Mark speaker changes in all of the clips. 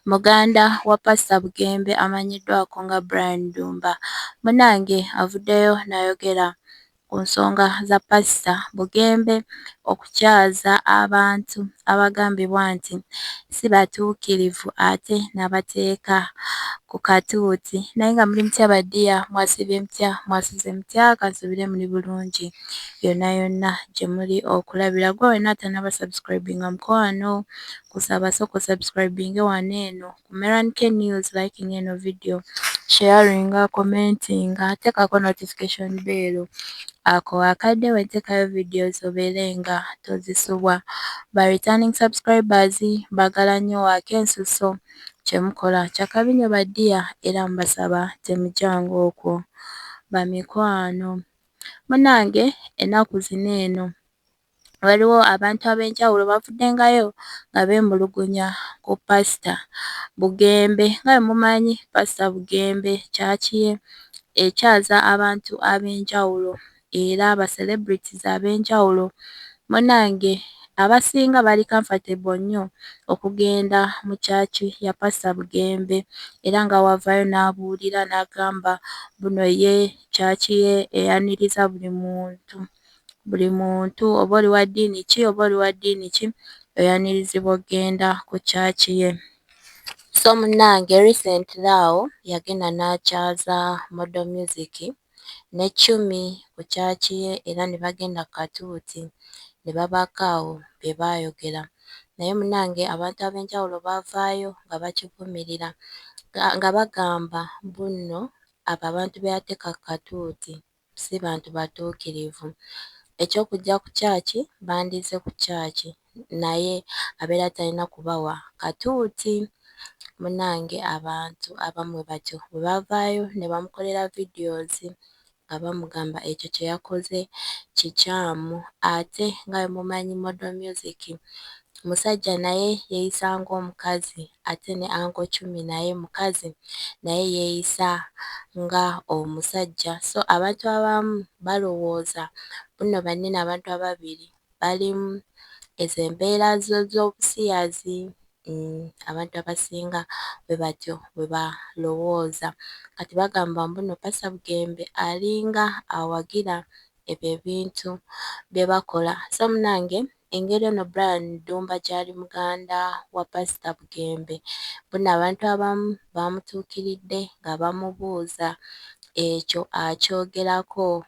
Speaker 1: muganda wa Pastor Bugembe amanyiddwako nga Brian Dumba. Munnange avuddeyo n'ayogera ku nsonga za Pastor Bugembe okukyaza abantu abagambibwa nti si batuukirivu ate n'abateeka ku katuuti. Naye nga muli mutya baddiya, mwasibye mutya, mwasize mutya, kansubire muli bulungi yonna yonna gye muli okulabira. Gwe wenna atannaba subscribinga mukwano kusaba soko subscribinge wano eno ku Meran K News, liking eno video, sharinga, commentinga, teekako notification bell. Ako akadde weteekayo videos obeere nga tozisubwa. Ba returning subscribers mbagala nnyo wakensuso kye mukola kyakabi nnyo baddiya era mbasaba temujjangu okwo bamikwano. Munnange ennaku zino eno waliwo abantu ab'enjawulo bavuddengayo nga beemulugunya ku Pastor Bugembe. Nga bwe mumanyi Pastor Bugembe kyaki ye ekyaza abantu ab'enjawulo era aba celebrities ab'enjawulo. Munnange abasinga bali comfortable nnyo okugenda mu kyaki ya Pastor Bugembe era nga wavaayo n'abuulira n'agamba buno ye kyaki ye eyaniriza buli muntu oba oli wa ddiini ki oba oli wa ddiini ki oyanirizibwa okgenda ku kyaki ye. So munnange recently awo yagenda n'akyaza Modo Music ne Chumi ku kyaki ye era ne bagenda ku katuuti ne babaako awo bye baayogera. Naye munnange abantu ab'enjawulo baavaayo nga bakivumirira nga bagamba bunno abo abantu be yateeka ku katuuti si bantu batuukirivu. Eky'okujja ku kyaki bandize ku kyaki naye abeera talina kubawa katuuti. Munnange abantu abamu batyo bwe bavaayo ne bamukolera videos nga bamugamba ekyo kye yakoze kikyamu ate nga bwe mumanyi Modo Music musajja naye yeeyisa ng'omukazi ate ne Uncle Chumi naye mukazi naye yeeyisa nga omusajja. So abantu abamu balowooza buno banne abantu ababiri balimu ezo embeera z'obusiyazi. Abantu abasinga bwe batyo bwe balowooza kati bagamba mbuno Pastor Bugembe alinga awagira ebyo ebintu bye bakola. So munnange engeri eno Brian Dumba gy'ali muganda wa Pastor Bugembe buno abantu abamu bamutuukiridde nga bamubuuza ekyo akyogerako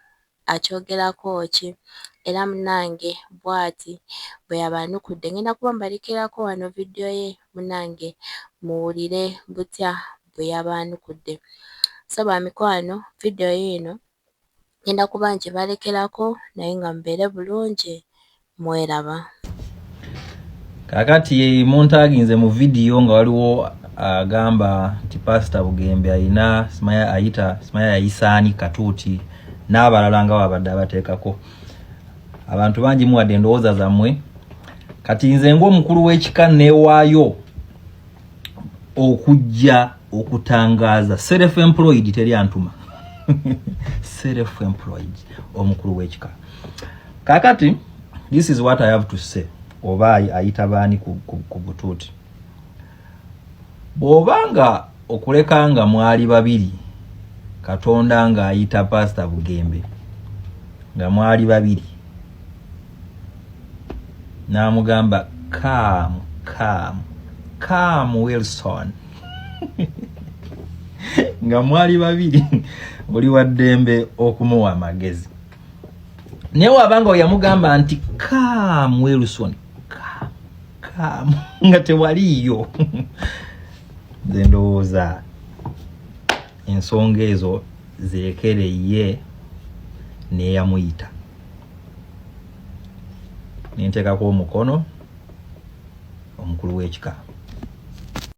Speaker 1: ki era munnange bw'ati bwe yabaanukudde. Ngenda kuba mbalekerako wano vidiyo ye munnange muwulire butya bwe yabaanukudde. So bamikwano vidiyo ye eno ngenda kuba ngibalekerako naye nga mubeere bulungi mweraba.
Speaker 2: Kakati montaginze mu vidiyo nga waliwo agamba nti Pastor Bugembe ayina Simaya yayisaani katuuti n'abalala nga wabadde abateekako. Abantu bangi muwadde endowooza zammwe. Kati nze ng'omukulu w'ekika neewaayo okujja okutangaaza self-employed teri antuma self-employed omukulu w'ekika. Kakati this is what I have to say. Oba ayita baani ku butuuti. Bw'obanga okuleka nga mwali babiri Katonda nga ayita Pastor Bugembe nga mwali babiri n'amugamba come Wilson nga mwali babiri oli wa ddembe okumuwa amagezi. Naye wabanga yamugamba nti come Wilson nga tewaliyo nze ndowooza ensonga ezo zirekere ye n'eyamuyita. Nenteekako omukono omukulu w'ekika.